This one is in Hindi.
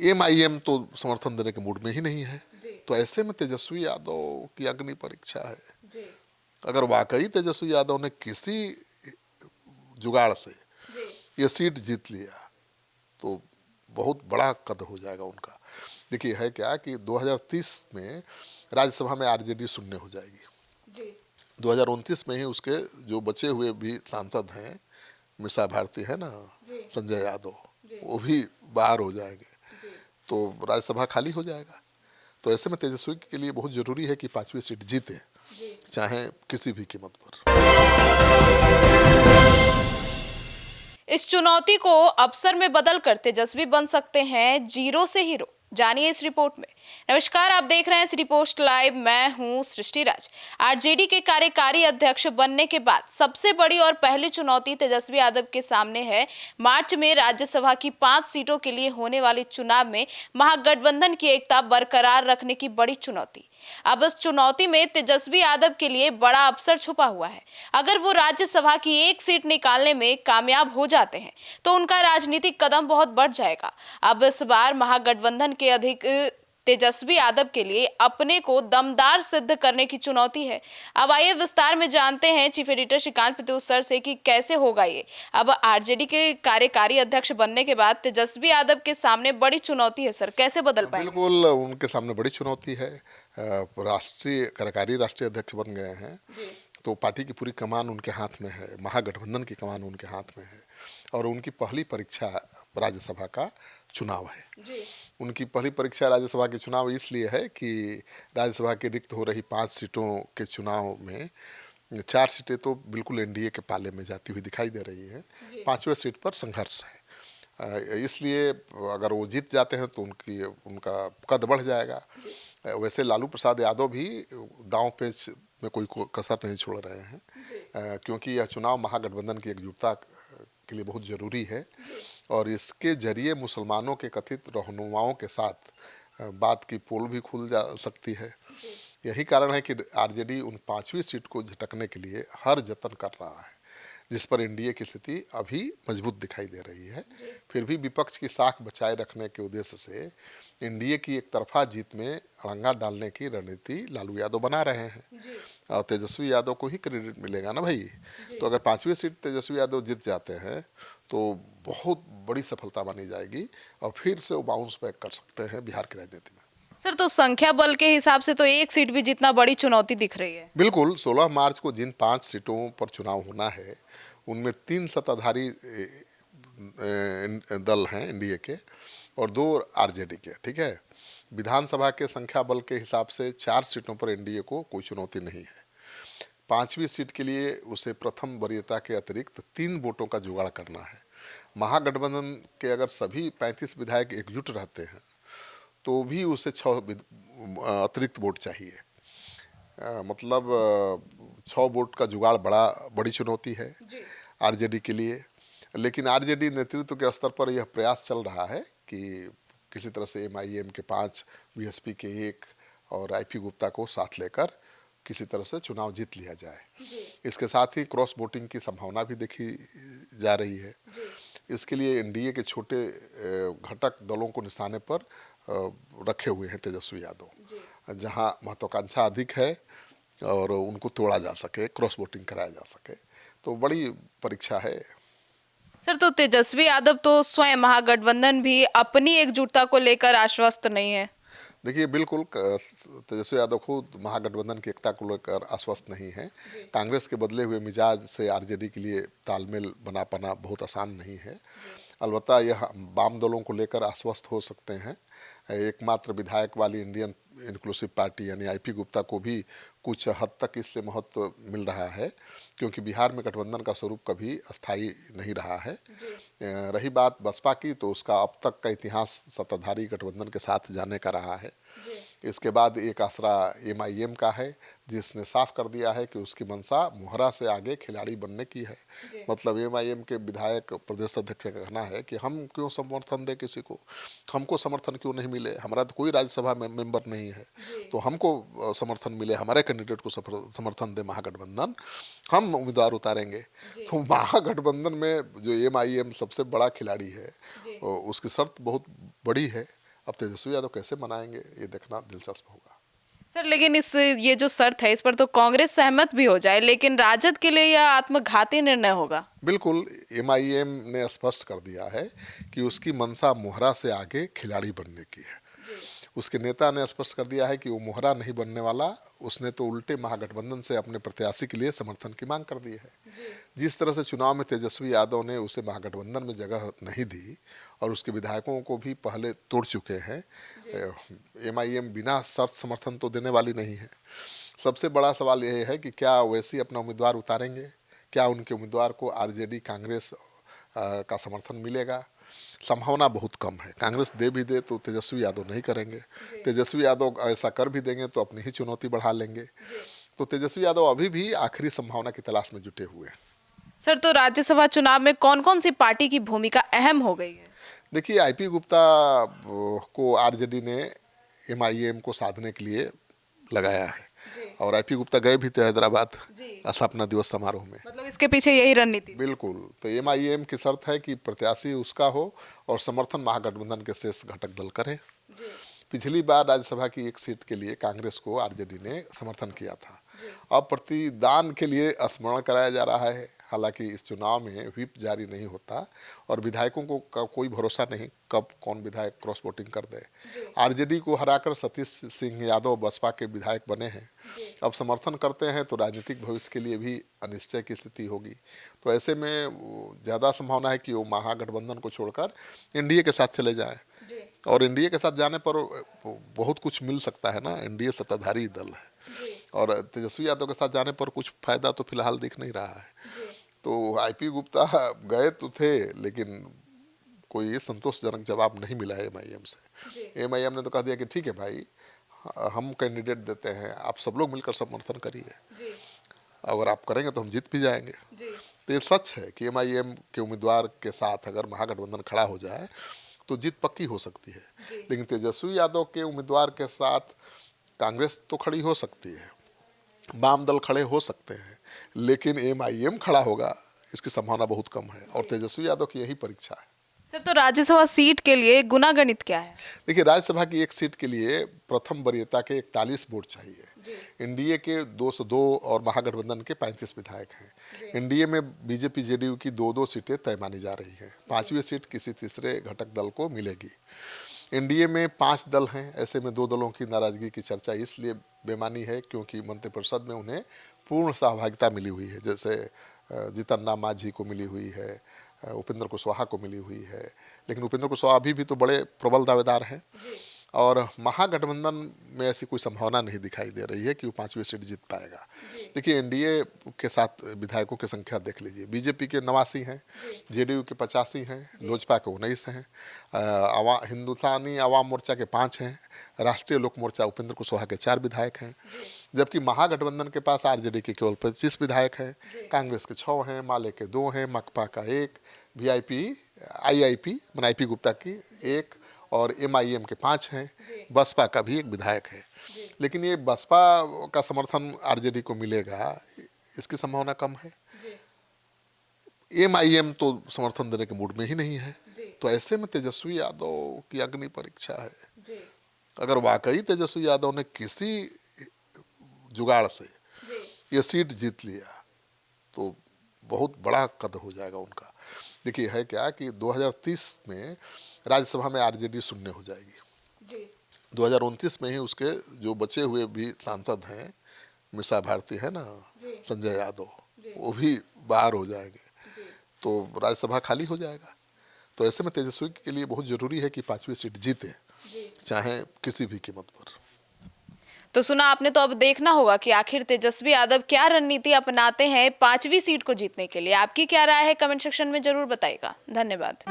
एमआईएम तो समर्थन देने के मूड में ही नहीं है। तो ऐसे में तेजस्वी यादव की अग्नि परीक्षा है। अगर वाकई तेजस्वी यादव ने किसी जुगाड़ से ये सीट जीत लिया तो बहुत बड़ा कद हो जाएगा उनका। देखिए है क्या कि 2030 में राज्यसभा में आरजेडी शून्य हो जाएगी। 2029 में ही उसके जो बचे हुए भी सांसद हैं, मीसा भारती है ना, संजय यादव, वो भी बाहर हो जाएंगे, तो राज्यसभा खाली हो जाएगा। तो ऐसे में तेजस्वी के लिए बहुत जरूरी है कि 5वीं सीट जीते, चाहे किसी भी कीमत पर। इस चुनौती को अवसर में बदलकर तेजस्वी बन सकते हैं जीरो से हीरो। जानिए इस रिपोर्ट में। नमस्कार, आप देख रहे हैं सिटी पोस्ट लाइव। मैं हूं सृष्टि राज। आरजेडी के कार्यकारी अध्यक्ष बनने के बाद सबसे बड़ी और पहली चुनौती तेजस्वी यादव के सामने है। मार्च में राज्यसभा की 5 सीटों के लिए होने वाले चुनाव में महागठबंधन की एकता बरकरार रखने की बड़ी चुनौती। अब इस चुनौती में तेजस्वी यादव के लिए बड़ा अवसर छुपा हुआ है। अगर वो राज्यसभा की 1 सीट निकालने में कामयाब हो जाते हैं तो उनका राजनीतिक कदम बहुत बढ़ जाएगा। अब इस बार महागठबंधन के अधिक तेजस्वी यादव के लिए अपने को दमदार सिद्ध करने की चुनौती है। अब आइए विस्तार में जानते हैं chief editor Shrikant Pratyush sir से कि कैसे होगा ये। अब आरजेडी के कार्यकारी अध्यक्ष बनने के बाद तेजस्वी यादव के सामने बड़ी चुनौती है सर, कैसे बदल पाएंगे? बिल्कुल उनके सामने बड़ी चुनौती है। राष्ट्रीय कार्यकारी राष्ट्रीय अध्यक्ष बन गए हैं तो पार्टी की पूरी कमान उनके हाथ में है, महागठबंधन की कमान उनके हाथ में है, और उनकी पहली परीक्षा राज्यसभा का चुनाव है। उनकी पहली परीक्षा राज्यसभा के चुनाव इसलिए है कि राज्यसभा की रिक्त हो रही 5 सीटों के चुनाव में 4 सीटें तो बिल्कुल एनडीए के पाले में जाती हुई दिखाई दे रही हैं। 5वें सीट पर संघर्ष है। इसलिए अगर वो जीत जाते हैं तो उनका कद बढ़ जाएगा। वैसे लालू प्रसाद यादव भी दांव पेच में कोई कसर नहीं छोड़ रहे हैं, क्योंकि यह चुनाव महागठबंधन की एकजुटता के लिए बहुत ज़रूरी है, और इसके जरिए मुसलमानों के कथित रहनुमाओं के साथ बात की पोल भी खुल जा सकती है। यही कारण है कि आरजेडी उन 5वीं सीट को झटकने के लिए हर जतन कर रहा है, जिस पर एनडीए की स्थिति अभी मजबूत दिखाई दे रही है। फिर भी विपक्ष की साख बचाए रखने के उद्देश्य से एनडीए की एक तरफा जीत में अड़ंगा डालने की रणनीति लालू यादव बना रहे हैं, और तेजस्वी यादव को ही क्रेडिट मिलेगा ना भाई। तो अगर 5वीं सीट तेजस्वी यादव जीत जाते हैं तो बहुत बड़ी सफलता मानी जाएगी, और फिर से वो बाउंस बैक कर सकते हैं बिहार की राजनीति में। सर, तो संख्या बल के हिसाब से तो 1 सीट भी जितना बड़ी चुनौती दिख रही है। बिल्कुल 16 मार्च को जिन 5 सीटों पर चुनाव होना है उनमें 3 सत्ताधारी दल हैं एनडीए के और 2 आरजेडी के। ठीक है, विधानसभा के संख्या बल के हिसाब से 4 सीटों पर एनडीए को कोई चुनौती नहीं है। 5वीं सीट के लिए उसे प्रथम वरीयता के अतिरिक्त 3 वोटों का जुगाड़ करना है। महागठबंधन के अगर सभी 35 विधायक एकजुट रहते हैं तो भी उसे 6 अतिरिक्त वोट चाहिए। मतलब 6 वोट का जुगाड़ बड़ी चुनौती है आरजेडी के लिए। लेकिन आरजेडी नेतृत्व के स्तर पर यह प्रयास चल रहा है कि किसी तरह से एमआईएम के 5, बीएसपी के 1 और आईपी गुप्ता को साथ लेकर किसी तरह से चुनाव जीत लिया जाए। इसके साथ ही क्रॉस वोटिंग की संभावना भी देखी जा रही है। इसके लिए एनडीए के छोटे घटक दलों को निशाने पर रखे हुए हैं तेजस्वी यादव, जहां महत्वाकांक्षा अधिक है और उनको तोड़ा जा सके, क्रॉस वोटिंग कराया जा सके। तो बड़ी परीक्षा है सर, तो तेजस्वी यादव तो स्वयं महागठबंधन भी अपनी एकजुटता को लेकर आश्वस्त नहीं है। देखिए बिल्कुल तेजस्वी यादव खुद महागठबंधन की एकता को लेकर आश्वस्त नहीं है। कांग्रेस के बदले हुए मिजाज से आरजेडी के लिए तालमेल बना पाना बहुत आसान नहीं है। अलबत्ता यह वाम दलों को लेकर आश्वस्त हो सकते हैं। एकमात्र विधायक वाली इंडियन इंक्लूसिव पार्टी यानी आईपी गुप्ता को भी कुछ हद तक इसलिए महत्व मिल रहा है क्योंकि बिहार में गठबंधन का स्वरूप कभी अस्थायी नहीं रहा है। रही बात बसपा की, तो उसका अब तक का इतिहास सत्ताधारी गठबंधन के साथ जाने का रहा है। इसके बाद एक आसरा एमआईएम का है, जिसने साफ कर दिया है कि उसकी मंशा मोहरा से आगे खिलाड़ी बनने की है। मतलब एमआईएम के विधायक प्रदेश अध्यक्ष का कहना है कि हम क्यों समर्थन दें किसी को, हमको समर्थन क्यों नहीं मिले, हमारा तो कोई राज्यसभा में मेंबर नहीं है, तो हमको समर्थन मिले, हमारे कैंडिडेट को समर्थन दे महागठबंधन, हम उम्मीदवार उतारेंगे। तो महागठबंधन में जो एमआईएम सबसे बड़ा खिलाड़ी है, उसकी शर्त बहुत बड़ी है अब तेजस्वी यादव कैसे मनाएंगे ये देखना दिलचस्प होगा। सर लेकिन ये जो शर्त है इस पर तो कांग्रेस सहमत भी हो जाए, लेकिन राजद के लिए यह आत्मघाती निर्णय होगा। बिल्कुल, एमआईएम ने स्पष्ट कर दिया है कि उसकी मंशा मोहरा से आगे खिलाड़ी बनने की है। उसके नेता ने स्पष्ट कर दिया है कि वो मोहरा नहीं बनने वाला। उसने तो उल्टे महागठबंधन से अपने प्रत्याशी के लिए समर्थन की मांग कर दी है। जिस तरह से चुनाव में तेजस्वी यादव ने उसे महागठबंधन में जगह नहीं दी और उसके विधायकों को भी पहले तोड़ चुके हैं, एमआईएम बिना शर्त समर्थन तो देने वाली नहीं है। सबसे बड़ा सवाल यह है कि क्या वैसी अपना उम्मीदवार उतारेंगे, क्या उनके उम्मीदवार को आरजेडी कांग्रेस का समर्थन मिलेगा। संभावना बहुत कम है। कांग्रेस दे भी दे तो तेजस्वी यादव नहीं करेंगे, तेजस्वी यादव ऐसा कर भी देंगे तो अपनी ही चुनौती बढ़ा लेंगे। तो तेजस्वी यादव अभी भी आखिरी संभावना की तलाश में जुटे हुए हैं। सर तो राज्यसभा चुनाव में कौन कौन सी पार्टी की भूमिका अहम हो गई है? देखिए, आईपी गुप्ता को आरजेडी ने एमआईएम को साधने के लिए लगाया है और आईपी गुप्ता गए भी थे हैदराबाद स्थापना दिवस समारोह में। मतलब इसके पीछे यही रणनीति? बिल्कुल। तो एमआईएम की शर्त है कि प्रत्याशी उसका हो और समर्थन महागठबंधन के शेष घटक दल करें। पिछली बार राज्यसभा की एक सीट के लिए कांग्रेस को आरजेडी ने समर्थन किया था। अब प्रतिदान के लिए स्मरण कराया जा रहा है। हालांकि इस चुनाव में व्हिप जारी नहीं होता और विधायकों को का कोई भरोसा नहीं कब कौन विधायक क्रॉस वोटिंग कर दे। आरजेडी को हराकर सतीश सिंह यादव बसपा के विधायक बने हैं। अब समर्थन करते हैं तो राजनीतिक भविष्य के लिए भी अनिश्चय की स्थिति होगी। तो ऐसे में ज़्यादा संभावना है कि वो महागठबंधन को छोड़कर एनडीए के साथ चले जाएं और एनडीए के साथ जाने पर बहुत कुछ मिल सकता है ना। एनडीए सत्ताधारी दल है और तेजस्वी यादव के साथ जाने पर कुछ फायदा तो फिलहाल दिख नहीं रहा है। तो आईपी गुप्ता गए तो थे लेकिन कोई संतोषजनक जवाब नहीं मिला है एमआईएम से। एमआईएम ने तो कह दिया कि ठीक है भाई, हम कैंडिडेट देते हैं, आप सब लोग मिलकर समर्थन करिए, अगर आप करेंगे तो हम जीत भी जाएंगे। तो ये सच है कि एमआईएम के उम्मीदवार के साथ अगर महागठबंधन खड़ा हो जाए तो जीत पक्की हो सकती है। लेकिन तेजस्वी यादव के उम्मीदवार के साथ कांग्रेस तो खड़ी हो सकती है, वाम दल खड़े हो सकते हैं, लेकिन एमआईएम खड़ा होगा इसकी संभावना बहुत कम है और तेजस्वी यादव की यही परीक्षा है। सर तो राज्यसभा सीट के लिए गुणागणित क्या है? देखिए, राज्यसभा की एक सीट के लिए प्रथम वरीयता के 41 वोट चाहिए। एनडीए के 202 और महागठबंधन के 35 विधायक हैं। एनडीए में बीजेपी जेडीयू की 2-2 सीटें तय मानी जा रही हैं। 5वीं सीट किसी तीसरे घटक दल को मिलेगी। एनडीए में 5 दल हैं, ऐसे में 2 दलों की नाराजगी की चर्चा इसलिए बेमानी है क्योंकि मंत्रिपरिषद में उन्हें पूर्ण सहभागिता मिली हुई है। जैसे जीतन राम मांझी को मिली हुई है, उपेंद्र कुशवाहा को मिली हुई है, लेकिन उपेंद्र कुशवाहा अभी भी तो बड़े प्रबल दावेदार हैं और महागठबंधन में ऐसी कोई संभावना नहीं दिखाई दे रही है कि वो 5वीं सीट जीत पाएगा। देखिए, एनडीए के साथ विधायकों की संख्या देख लीजिए, बीजेपी के 89 हैं, जेडीयू के 85 हैं, लोजपा के 19 हैं, हिंदुस्तानी आवाम मोर्चा के 5 हैं, राष्ट्रीय लोक मोर्चा उपेंद्र कुशवाहा के 4 विधायक हैं, जबकि महागठबंधन के पास आरजेडी के केवल 25 विधायक हैं, कांग्रेस के 6 हैं, माले के 2 हैं, माकपा का 1, आईआईपी आईपी गुप्ता की 1 और एमआईएम के 5 हैं, बसपा का भी 1 विधायक है। लेकिन ये बसपा का समर्थन आरजेडी को मिलेगा इसकी संभावना कम है। एमआईएम तो समर्थन देने के मूड में ही नहीं है। तो ऐसे में तेजस्वी यादव की अग्नि परीक्षा है। अगर वाकई तेजस्वी यादव ने किसी जुगाड़ से ये सीट जीत लिया तो बहुत बड़ा कद हो जाएगा उनका। देखिए, है क्या कि 2030 में राज्यसभा में आरजेडी शून्य हो जाएगी। 2029 में ही उसके जो बचे हुए भी सांसद हैं, मीसा भारती है ना, संजय यादव, वो भी बाहर हो जाएंगे, तो राज्यसभा खाली हो जाएगा। तो ऐसे में तेजस्वी के लिए बहुत जरूरी है कि 5वीं सीट जीते, चाहे किसी भी कीमत पर। तो सुना आपने, तो अब देखना होगा कि आखिर तेजस्वी यादव क्या रणनीति अपनाते हैं 5वीं सीट को जीतने के लिए। आपकी क्या राय है कमेंट सेक्शन में जरूर बताइएगा। धन्यवाद।